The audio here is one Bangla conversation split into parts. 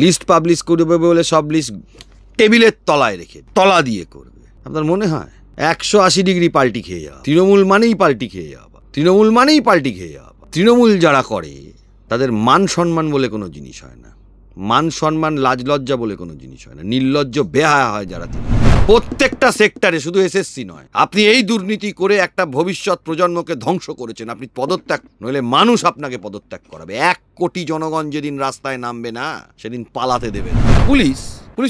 লিস্ট পাবলিশ করবে বলে সব লিস্ট টেবিলের তলায় রেখে তলা দিয়ে করবে। আপনার মনে হয় 180 ডিগ্রি পাল্টি খেয়ে যাওয়া, তৃণমূল মানেই পাল্টি খেয়ে যাওয়া, তৃণমূল মানেই পাল্টি খেয়ে যাওয়া। তৃণমূল যারা করে তাদের মান সম্মান বলে কোনো জিনিস হয় না, মান সম্মান লাজ লজ্জা বলে কোনো জিনিস হয় না, নির্লজ্জ বেহায়া হয় যারা। প্রত্যেকটা সেক্টরে, শুধু এসএসসি নয়, আপনি এই দুর্নীতি করে একটা ভবিষ্যৎ প্রজন্মকে ধ্বংস করেছেন। আপনি পদত্যাগ, নইলে মানুষ আপনাকে পদত্যাগ করাবে। 1 কোটি জনগণ যেদিন রাস্তায় নামবে না সেদিন পালাতে দেবে না। পুলিশ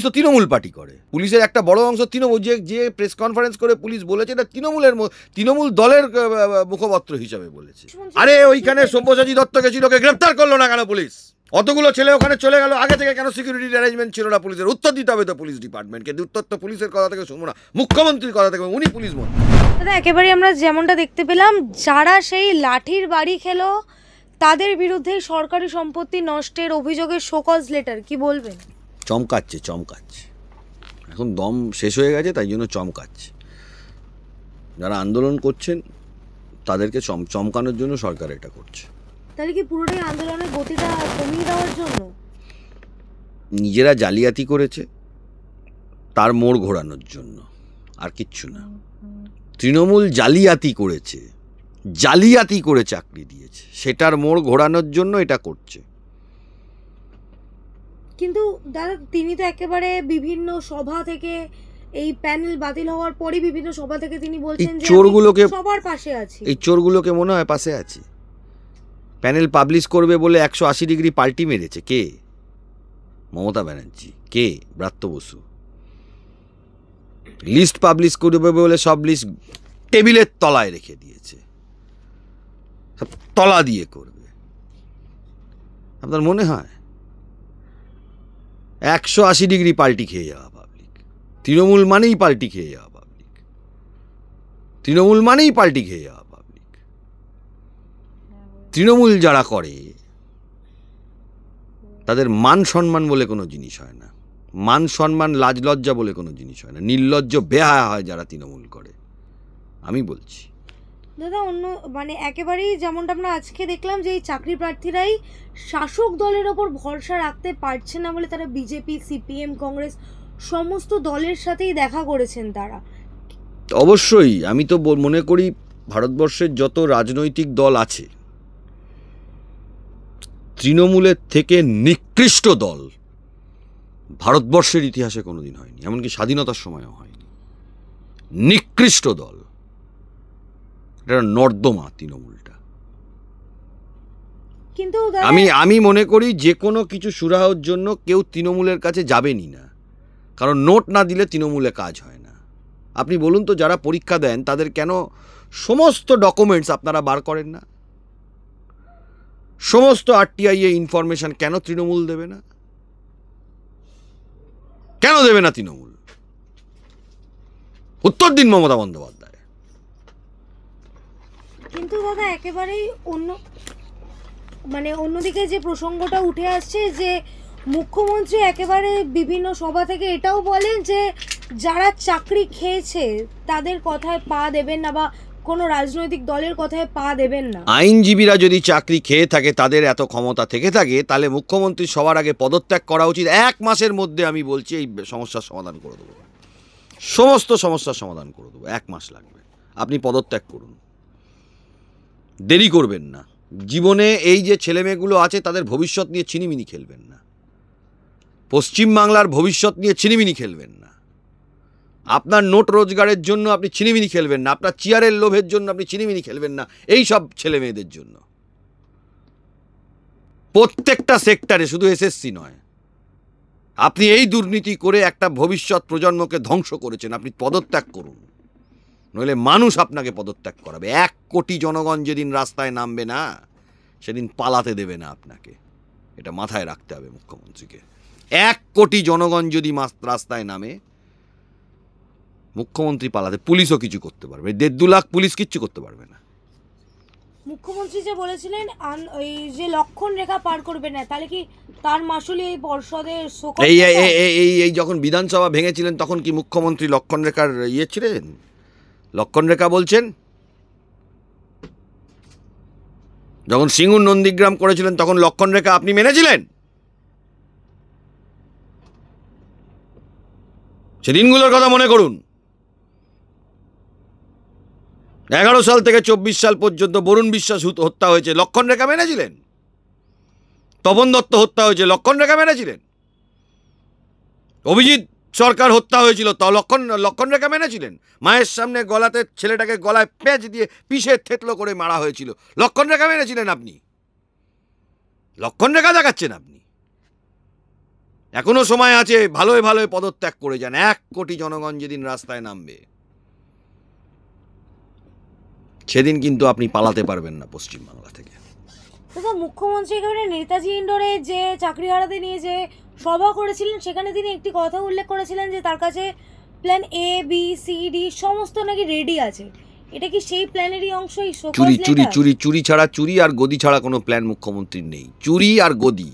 তো তৃণমূল পার্টি করে, পুলিশের একটা বড় অংশ তৃণমূল। যে প্রেস কনফারেন্স করে পুলিশ বলেছে এটা তৃণমূল দলের মুখপাত্র হিসাবে বলেছে। আরে ওইখানে সব্যসাচী দত্ত গেছিল, ওকে গ্রেফতার করলো না কেন পুলিশ? অতগুলো ছেলে ওখানে চলে গেল, আগে থেকে কেন সিকিউরিটি অ্যারেঞ্জমেন্ট ছিল না পুলিশের? উত্তর দিতে হবে তো পুলিশ ডিপার্টমেন্টকে। উত্তর তো পুলিশের কথা থেকে শুনবো না, মুখ্যমন্ত্রীর কথা থেকে। উনি পুলিশ মন্ত্রী। দাদা, একেবারে আমরা যেমনটা দেখতে পেলাম, যারা সেই লাঠির বাড়ি খেলো তাদের বিরুদ্ধে সরকারি সম্পত্তি নষ্টের অভিযোগের শোকজ লেটার, কি বলবেন? চমকাচ্ছে, এখন দম শেষ হয়ে গেছে, তাই জন্য চমকাচ্ছে। যারা আন্দোলন করছেন তাদেরকে চমকানোর জন্য সরকার এটা করছে। তাহলে কি পুরোটাই আন্দোলনের গতিটা কমিয়ে দেওয়ার জন্য? নিজেরা জালিয়াতি করেছে, তার মোড় ঘোরানোর জন্য, আর কিচ্ছু না। তৃণমূল জালিয়াতি করে চাকরি দিয়েছে, সেটার মোড় ঘোরানোর জন্য এটা করছে। কিন্তু দাদা, তিনি তো একেবারে বিভিন্ন সভা থেকে, এই প্যানেল বাতিল হওয়ার পরই বিভিন্ন সভা থেকে তিনি বলছেন যে চোরগুলোকে সবার পাশে আছি। এই চোরগুলোকে মনে হয় পাশে আছি। প্যানেল পাবলিশ করবে বলে 180 ডিগ্রি পাল্টি মেরেছে কে? মমতা ব্যানার্জি। কে? ব্রাত্য বসু। লিস্ট পাবলিশ করবে বলে সব লিস্ট টেবিলের তলায় রেখে দিয়েছে, সব তলা দিয়ে করবে। আপনার মনে হয় 180 ডিগ্রি পাল্টি খেয়ে যাওয়া পাবলিক? তৃণমূল মানেই পাল্টি খেয়ে যাওয়া পাবলিক, তৃণমূল মানেই পাল্টি খেয়ে যাওয়া পাবলিক। তৃণমূল যারা করে তাদের মান সম্মান বলে কোনো জিনিস হয় না, মান সম্মান লাজ লজ্জা বলে কোনো জিনিস হয় না, নির্লজ্জ বেহায়া হয় যারা তৃণমূল করে। আমি বলছি দাদা, একেবারেই যেমনটা আমরা আজকে দেখলাম যে এই চাকরি প্রার্থীরাই শাসক দলের ওপর ভরসা রাখতে পারছে না বলে তারা বিজেপি, সিপিএম, কংগ্রেস সমস্ত দলের সাথেই দেখা করেছেন তারা। অবশ্যই আমি তো মনে করি ভারতবর্ষের যত রাজনৈতিক দল আছে, তৃণমূলের থেকে নিকৃষ্ট দল ভারতবর্ষের ইতিহাসে কোনোদিন হয়নি, এমনকি স্বাধীনতার সময়ও হয়নি। নিকৃষ্ট দল, এটা নর্দমা তৃণমূলটা। কিন্তু আমি মনে করি যে কোনো কিছু সুরাহর জন্য কেউ তৃণমূলের কাছে যাবেনই না, কারণ নোট না দিলে তৃণমূলে কাজ হয় না। আপনি বলুন তো, যারা পরীক্ষা দেন তাদের কেন সমস্ত ডকুমেন্টস আপনারা বার করেন না? সমস্ত আরটিআই এ ইনফরমেশন কেন তৃণমূল দেবে না? কেন দেবে না তৃণমূল? উত্তর দিন মমতা বন্দ্যোপাধ্যায়। কিন্তু দাদা, একেবারেই অন্যদিকে যে প্রসঙ্গটা উঠে আসছে যে মুখ্যমন্ত্রী একেবারে বিভিন্ন সভা থেকে এটাও বলেন যে যারা চাকরি খেয়েছে তাদের কথায় পা দেবেন না, বা কোনো রাজনৈতিক দলের কথায় পা দেবেন না। আইনজীবীরা যদি চাকরি খেয়ে থাকে, তাদের এত ক্ষমতা থেকে থাকে, তাহলে মুখ্যমন্ত্রী সবার আগে পদত্যাগ করা উচিত। 1 মাসের মধ্যে আমি বলছি এই সমস্যার সমাধান করে দেবো, সমস্ত সমস্যার সমাধান করে দেবো। 1 মাস লাগবে, আপনি পদত্যাগ করুন, দেরি করবেন না। জীবনে এই যে ছেলেমেয়েগুলো আছে তাদের ভবিষ্যৎ নিয়ে ছিনিমিনি খেলবেন না, পশ্চিমবাংলার ভবিষ্যৎ নিয়ে ছিনিমিনি খেলবেন না। আপনার নোট রোজগারের জন্য আপনি ছিনিমিনি খেলবেন না, আপনার চেয়ারের লোভের জন্য আপনি ছিনিমিনি খেলবেন না। এই সব ছেলে মেয়েদের জন্য প্রত্যেকটা সেক্টরে, শুধু এসএসসি নয়, আপনি এই দুর্নীতি করে একটা ভবিষ্যৎ প্রজন্মকে ধ্বংস করেছেন। আপনি পদত্যাগ করুন, নইলে মানুষ আপনাকে পদত্যাগ করাবে। 1 কোটি জনগণ যেদিন রাস্তায় নামবে না সেদিন পালাতে দেবে না আপনাকে। এটা মাথায় রাখতে হবে মুখ্যমন্ত্রীকে। 1 কোটি জনগণ যদি রাস্তায় নামে, মুখ্যমন্ত্রী পালাতে, পুলিশও কিছু করতে পারবে, 1.5-2 লাখ পুলিশ কিচ্ছু করতে পারবে না। মুখ্যমন্ত্রী যে বলেছিলেন এই যে লক্ষণ রেখা পার করবে না, তাহলে কি তার মাসুলি এই পর্ষদের এই যখন বিধানসভা ভেঙেছিলেন তখন কি মুখ্যমন্ত্রী লক্ষণ রেখার ছিলেন? লক্ষণ রেখা বলছেন? যখন সিঙ্গুর নন্দীগ্রাম করেছিলেন তখন লক্ষণ রেখা আপনি মেনেছিলেন? সেদিনগুলোর কথা মনে করুন। 11 সাল থেকে 24 সাল পর্যন্ত বরুণ বিশ্বাস হত্যা হয়েছে, লক্ষণ রেখা মেনেছিলেন? তপন দত্ত হত্যা হয়েছে, লক্ষণ রেখা মেনেছিলেন? অভিজিৎ সরকার হত্যা হয়েছিল, তা লক্ষণ রেখা মেনেছিলেন? মায়ের সামনে গলাতে ছেলেটাকে গলায় পেঁচ দিয়ে পিষে থেতলো করে মারা হয়েছিল, লক্ষণ রেখা মেনেছিলেন আপনি? লক্ষণ রেখা দেখাচ্ছেন আপনি। এখনো সময় আছে, ভালোই ভালোই পদত্যাগ করে যান। 1 কোটি জনগণ যেদিন রাস্তায় নামবে সেদিন কিন্তু আপনি পালাতে পারবেন না পশ্চিমবাংলা থেকে। দাদা, মুখ্যমন্ত্রী একেবারে নেতাজি ইন্ডোরে যে চাকরিহারাতে নিয়ে যে সভা করেছিলেন, সেখানে তিনি একটি কথা উল্লেখ করেছিলেন যে তার কাছে plan A B C D সমস্ত নাকি রেডি আছে। এটা কি সেই প্ল্যানেরই অংশ? চুরি চুরি চুরি চুরি ছাড়া, চুরি আর গদি ছাড়া কোনো প্ল্যান মুখ্যমন্ত্রীর নেই। চুরি আর গদি।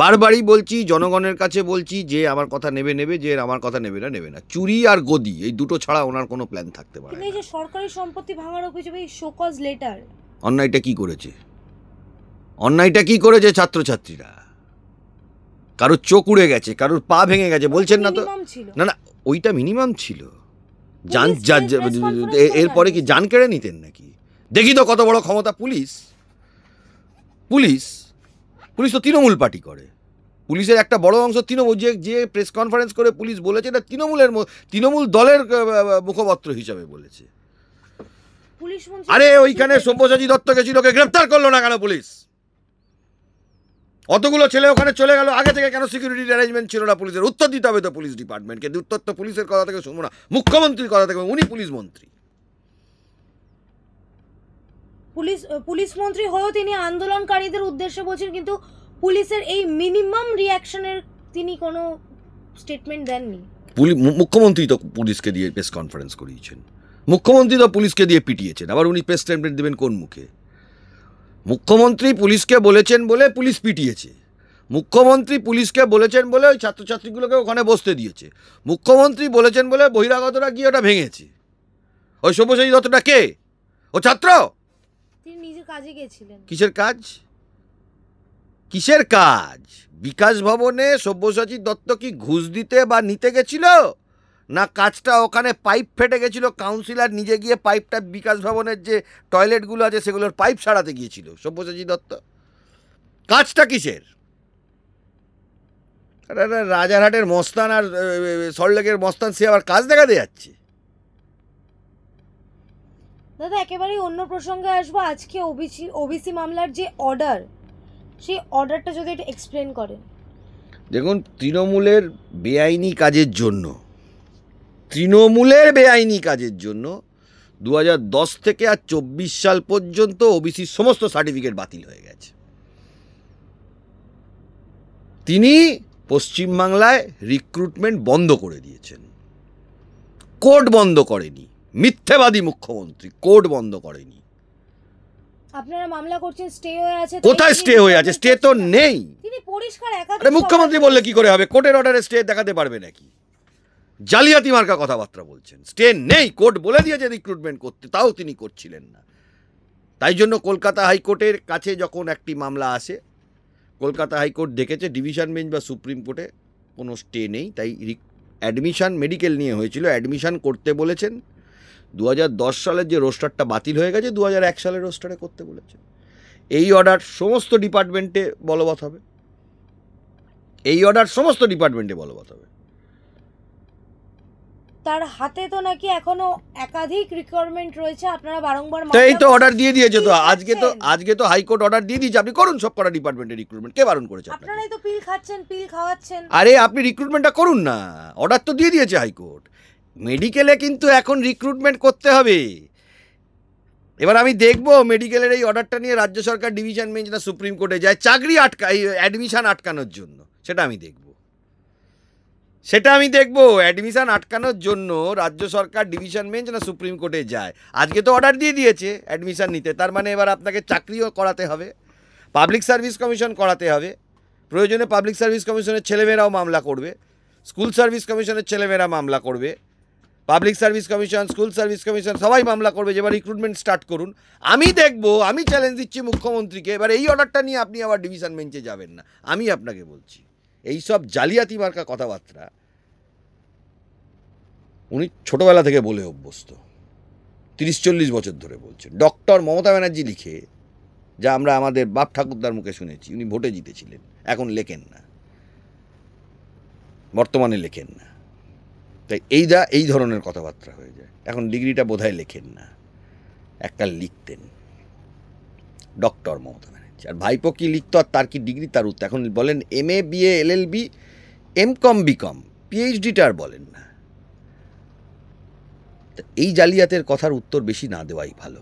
বারবারই বলছি, জনগণের কাছে বলছি, যে আমার কথা নেবে নেবে, যে আমার কথা নেবে না নেবে না। চুরি আর গদি, এই দুটো ছাড়া ওনার কোনো প্ল্যান থাকতে পারে না। এই যে সরকারি সম্পত্তি ভাঙার অভিযোগে শোকজ লেটার, অন্যায়টা কি করেছে? অন্যায়টা কি করেছে? ছাত্রছাত্রীরা, কারোর চোখ উড়ে গেছে, কারোর পা ভেঙে গেছে, বলছেন না তো? না না, ওইটা মিনিমাম ছিল। জান, এরপরে কি জান কেড়ে নিতেন নাকি? দেখি তো কত বড় ক্ষমতা পুলিশ। পুলিশ পুলিশ তো তৃণমূল পার্টি করে। পুলিশের একটা বড় অংশ তৃণমূল। যে প্রেস কনফারেন্স করে পুলিশ বলেছে এটা তৃণমূল দলের মুখপাত্র হিসাবে বলেছে। আরে ওইখানে সব্যসাচী দত্ত গেছিল, ওকে গ্রেফতার করলো না কেন পুলিশ? অতগুলো ছেলে ওখানে চলে গেল, আগে থেকে কেন সিকিউরিটি অ্যারেঞ্জমেন্ট ছিল না পুলিশের? উত্তর দিতে হবে তো পুলিশ ডিপার্টমেন্টকে। উত্তর তো পুলিশের কথা থেকে শুনবো না, মুখ্যমন্ত্রীর কথা থেকে। উনি পুলিশ মন্ত্রী। পুলিশ মন্ত্রী হয়েও তিনি আন্দোলনকারীদের উদ্দেশ্যে বলছেন, কিন্তু পুলিশের এই মিনিমাম রিঅ্যাকশনের তিনি কোনো স্টেটমেন্ট দেননি। মুখ্যমন্ত্রী তো পুলিশকে দিয়ে প্রেস কনফারেন্স করিয়েছেন, মুখ্যমন্ত্রী তো পুলিশকে দিয়ে পিটিয়েছেন, আবার উনি প্রেস স্টেটমেন্ট দেবেন কোন মুখে? মুখ্যমন্ত্রী পুলিশকে বলেছেন বলে পুলিশ পিটিয়েছে, মুখ্যমন্ত্রী পুলিশকে বলেছেন বলে ওই ছাত্রছাত্রীগুলোকে ওখানে বসতে দিয়েছে, মুখ্যমন্ত্রী বলেছেন বলে বহিরাগতরা গিয়ে ওটা ভেঙেছে। ওই সব্যসাচী দত্তটা কে? ও ছাত্র? তিনি নিজের কাজে গিয়েছিলেন। কিসের কাজ? কিসের কাজ? বিকাশ ভবনে সব্যসাচী দত্ত কি ঘুষ দিতে বা নিতে গেছিল, না কাজটা ওখানে পাইপ ফেটে গেছিল, কাউন্সিলর নিজে গিয়ে পাইপটা, বিকাশ ভবনের যে টয়লেটগুলো আছে সেগুলোর পাইপ সারাতে গিয়েছিল সব্যসাচী দত্ত? কাজটা কিসের? রাজারহাটের মস্তান আর সল্টলেকের মস্তান, সে আবার কাজ দেখাতে যাচ্ছে। দাদা, একেবারেই অন্য প্রসঙ্গে আসবো। আজকে ওবিসি মামলার যে অর্ডার, সেই অর্ডারটা যদি একটু এক্সপ্লেন করেন। দেখুন, তৃণমূলের বেআইনি কাজের জন্য 2010 থেকে আর 24 সাল পর্যন্ত ওবিসির সমস্ত সার্টিফিকেট বাতিল হয়ে গেছে। তিনি পশ্চিমবাংলায় রিক্রুটমেন্ট বন্ধ করে দিয়েছেন, কোর্ট বন্ধ করেনি। মিথ্যেবাদী মুখ্যমন্ত্রী, কোর্ট বন্ধ করেনি। আপনারা মামলা করছেন, স্টে হয়ে আছে। কোথায় স্টে হয়ে আছে? স্টে তো নেই। তিনি পরিষ্কার একাধিক। আরে মুখ্যমন্ত্রী বললে কি করে হবে? কোর্টের অর্ডারে স্টে দেখাতে পারবে নাকি? জালিয়াতি মার্কা কথাবার্তা বলছেন। স্টে নেই, কোর্ট বলে দিয়েছে রিক্রুটমেন্ট করতে, তাও তিনি করছিলেন না। তাই জন্য কলকাতা হাইকোর্টের কাছে যখন একটি মামলা আসে, কলকাতা হাইকোর্ট দেখেছে ডিভিশন বেঞ্চ বা সুপ্রিম কোর্টে কোনো স্টে নেই, তাই অ্যাডমিশন মেডিকেল নিয়ে হয়েছিল, অ্যাডমিশন করতে বলেছেন। 2010 সালের যে রোস্টারটা বাতিল হয়ে গেছে, 2001 সালের রোস্টারে করতে বলেছে। এই অর্ডার সমস্ত ডিপার্টমেন্টে বলবৎ হবে, তার হাতে তো নাকি এখনো একাধিক রিকোয়ারমেন্ট রয়েছে। আপনারা বারংবার এই তো অর্ডার দিয়ে দিয়েছে তো, আজকে তো হাইকোর্ট অর্ডার দিয়ে দিয়েছে, আপনি করুন সব কটা ডিপার্টমেন্টের রিক্রুটমেন্ট। কে বারণ করেছে? আপনারাই তো পিল খাচ্ছেন, পিল খাওয়াচ্ছেন। আরে আপনি রিক্রুটমেন্টটা করুন না, অর্ডার তো দিয়ে দিয়েছে হাইকোর্ট। মেডিকেলে কিন্তু এখন রিক্রুটমেন্ট করতে হবে। এবার আমি দেখব মেডিকেলের এই অর্ডারটা নিয়ে রাজ্য সরকার ডিভিশন বেঞ্চ না সুপ্রিম কোর্টে যায় চাকরি অ্যাডমিশন আটকানোর জন্য। সেটা আমি দেখব অ্যাডমিশন আটকানোর জন্য রাজ্য সরকার ডিভিশন বেঞ্চ না সুপ্রিম কোর্টে যায়। আজকে তো অর্ডার দিয়ে দিয়েছে অ্যাডমিশন নিতে, তার মানে এবার আপনাকে চাকরিও করাতে হবে, পাবলিক সার্ভিস কমিশন করাতে হবে। প্রয়োজনে পাবলিক সার্ভিস কমিশনের ছেলেমেয়েরাও মামলা করবে, স্কুল সার্ভিস কমিশনের ছেলেমেয়েরা মামলা করবে, public service commission, school service commission সবাই মামলা করবে যে এবার রিক্রুটমেন্ট স্টার্ট করুন। আমি দেখব, আমি চ্যালেঞ্জ দিচ্ছি মুখ্যমন্ত্রীকে, এবার এই অর্ডারটা নিয়ে আপনি আবার ডিভিশন বেঞ্চে যাবেন না। আমি আপনাকে বলছি, এই সব জালিয়াতি মার্কা কথাবার্তা উনি ছোটবেলা থেকে বলে অভ্যস্ত, 30-40 বছর ধরে বলছেন। ডক্টর মমতা ব্যানার্জি লিখে, যা আমরা আমাদের বাপ ঠাকুরদার মুখে শুনেছি, উনি ভোটে জিতেছিলেন, এখন লেখেন না, বর্তমানে লেখেন না। তাই এই ধরনের কথাবার্তা হয়ে যায়। এখন ডিগ্রিটা বোধহয় লেখেন না, এককাল লিখতেন ডক্টর মমতা ব্যানার্জি। আর ভাইপো কি লিখতো আর তার কি ডিগ্রি, তার উত্তর এখন বলেন MA BA LLB MCOM BCom, PhDটা আর বলেন না। এই জালিয়াতের কথার উত্তর বেশি না দেওয়াই ভালো।